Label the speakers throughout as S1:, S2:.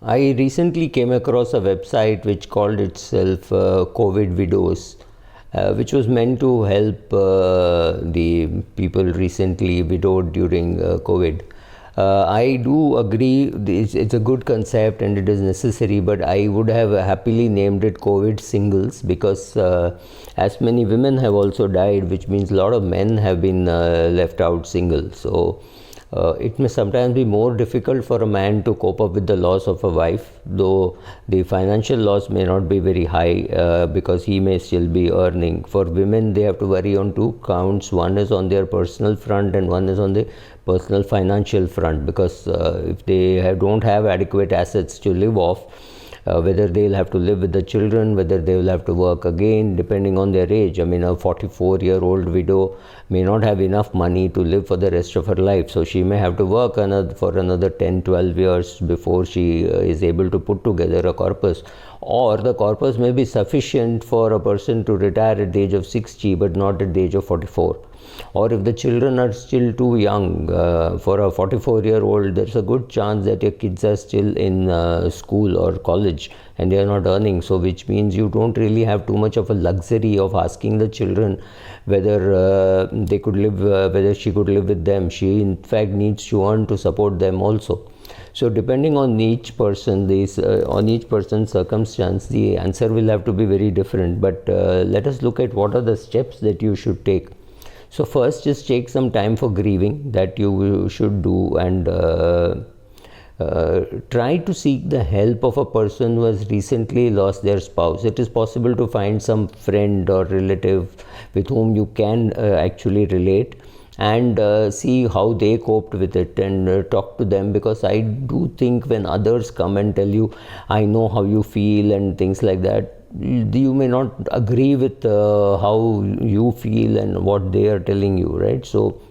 S1: I recently came across a website which called itself COVID Widows, which was meant to help the people recently widowed during COVID. I do agree it's a good concept and it is necessary, but I would have happily named it COVID Singles because as many women have also died, which means a lot of men have been left out single. So it may sometimes be more difficult for a man to cope up with the loss of a wife, though the financial loss may not be very high because he may still be earning. For women, they have to worry on two counts. One is on their personal front and one is on the personal financial front, because if they don't have adequate assets to live off, whether they'll have to live with the children, whether they will have to work again, depending on their age. I mean, a 44-year-old widow may not have enough money to live for the rest of her life. So she may have to work for another 10, 12 years before she is able to put together a corpus. Or the corpus may be sufficient for a person to retire at the age of 60, but not at the age of 44. Or if the children are still too young, for a 44-year-old, there's a good chance that your kids are still in school or college and they are not earning. So which means you don't really have too much of a luxury of asking the children whether they could live, whether she could live with them. She in fact needs to earn to support them also. So depending on each person, on each person's circumstance, the answer will have to be very different. But let us look at what are the steps that you should take. So first, just take some time for grieving, that you should do, and try to seek the help of a person who has recently lost their spouse. It is possible to find some friend or relative with whom you can actually relate and see how they coped with it, and talk to them, because I do think when others come and tell you, I know how you feel and things like that, you may not agree with how you feel and what they are telling you, right? So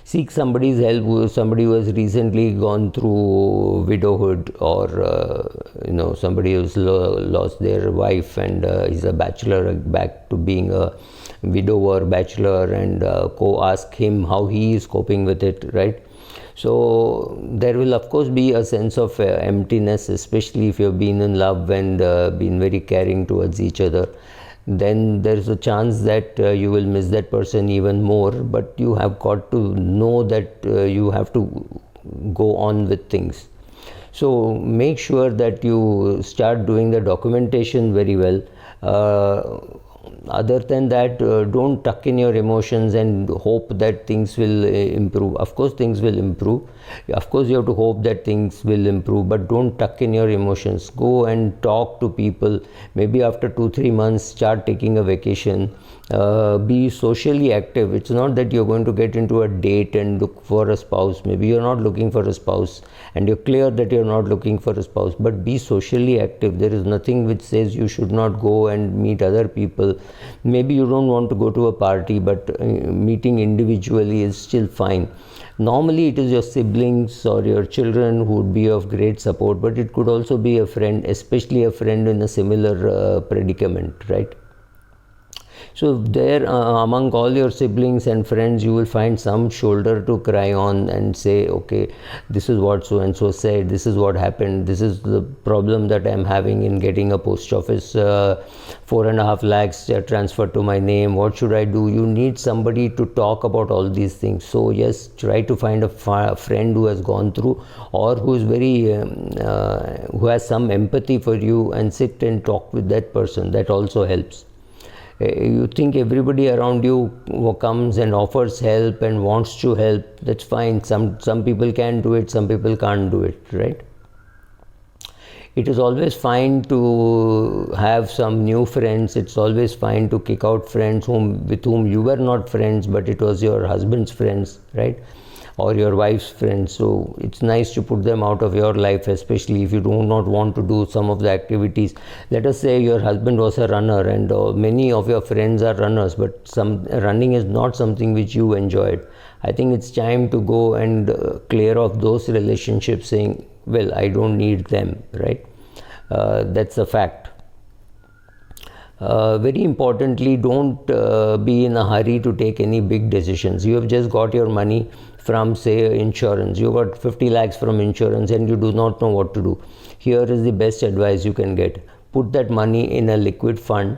S1: seek somebody's help, somebody who has recently gone through widowhood, or somebody who's lost their wife and is a bachelor back to being a widower bachelor, and ask him how he is coping with it, right? So there will of course be a sense of emptiness, especially if you've been in love and been very caring towards each other. Then there is a chance that you will miss that person even more, but you have got to know that you have to go on with things. So make sure that you start doing the documentation very well. Other than that, don't tuck in your emotions and hope that things will improve. Of course things will improve. Of course you have to hope that things will improve, but don't tuck in your emotions. Go and talk to people. Maybe after 2-3 months, start taking a vacation. Be socially active. It's not that you're going to get into a date and look for a spouse. Maybe you're not looking for a spouse and you're clear that you're not looking for a spouse, but be socially active. There is nothing which says you should not go and meet other people. Maybe you don't want to go to a party, but meeting individually is still fine. Normally it is your siblings or your children who would be of great support, but it could also be a friend, especially a friend in a similar predicament, right? So there, among all your siblings and friends, you will find some shoulder to cry on and say, okay, this is what so and so said, this is what happened, this is the problem that I am having in getting a post office 4.5 lakhs transferred to my name. What should I do? You need somebody to talk about all these things. So yes, try to find a friend who has gone through, or who is who has some empathy for you, and sit and talk with that person. That also helps. You think everybody around you comes and offers help and wants to help, that's fine. Some people can do it, some people can't do it, right? It is always fine to have some new friends. It's always fine to kick out friends with whom you were not friends, but it was your husband's friends, right? Or your wife's friends. So it's nice to put them out of your life, especially if you do not want to do some of the activities. Let us say your husband was a runner and many of your friends are runners, but running is not something which you enjoyed. I think it's time to go and clear off those relationships, saying, well, I don't need them, right? That's a fact. Very importantly, don't be in a hurry to take any big decisions. You have just got your money. from say insurance. You got 50 lakhs from insurance and you do not know what to do. Here is the best advice you can get. Put that money in a liquid fund,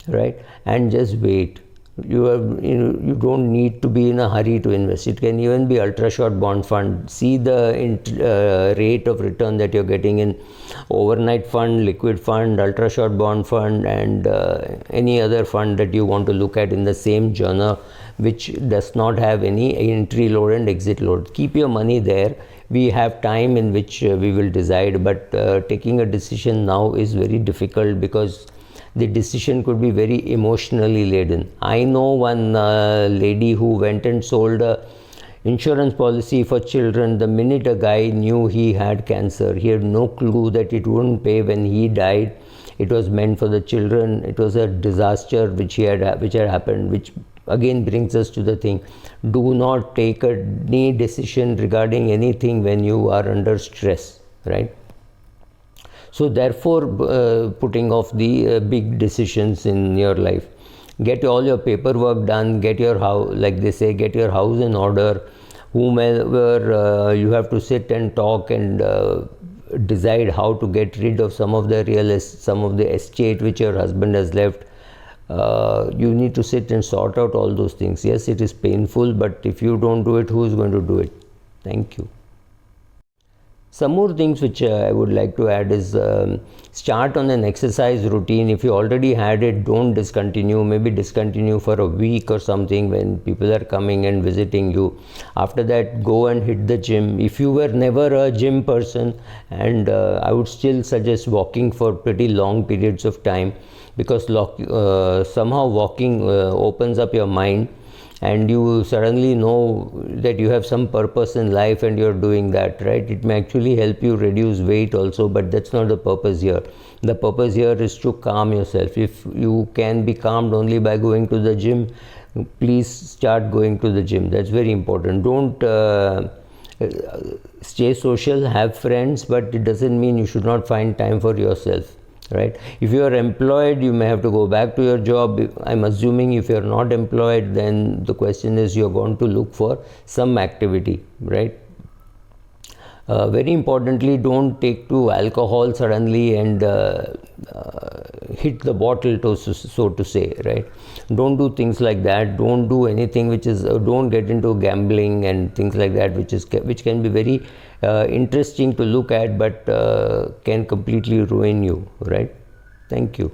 S1: right, and just wait. You don't need to be in a hurry to invest. It can even be ultra short bond fund. See the rate of return that you're getting in overnight fund, liquid fund, ultra short bond fund, and any other fund that you want to look at in the same genre, which does not have any entry load and exit load. Keep your money there. We have time in which we will decide, but taking a decision now is very difficult because the decision could be very emotionally laden. I know one lady who went and sold a insurance policy for children the minute a guy knew he had cancer. He had no clue that it wouldn't pay when he died. It was meant for the children. It was a disaster which had happened, which again brings us to the thing: do not take any decision regarding anything when you are under stress, right? So therefore, putting off the big decisions in your life. Get all your paperwork done, get your house, like they say, get your house in order. Whomever you have to sit and talk and decide how to get rid of some of the estate which your husband has left. You need to sit and sort out all those things. Yes, it is painful, but if you don't do it, who is going to do it? Thank you. Some more things which I would like to add is start on an exercise routine. If you already had it, don't discontinue. Maybe discontinue for a week or something when people are coming and visiting you. After that, go and hit the gym. If you were never a gym person, and I would still suggest walking for pretty long periods of time, because somehow walking opens up your mind, and you suddenly know that you have some purpose in life and you're doing that, right? It may actually help you reduce weight also, but that's not the purpose here. The purpose here is to calm yourself. If you can be calmed only by going to the gym, please start going to the gym. That's very important. Don't stay social, have friends, but it doesn't mean you should not find time for yourself. Right? If you are employed, you may have to go back to your job. I'm assuming if you are not employed, then the question is you're going to look for some activity, right? Very importantly, don't take to alcohol suddenly and hit the bottle, so to say, right? Don't do things like that. Don't do anything which is, don't get into gambling and things like that, which can be very interesting to look at, but can completely ruin you, right? Thank you.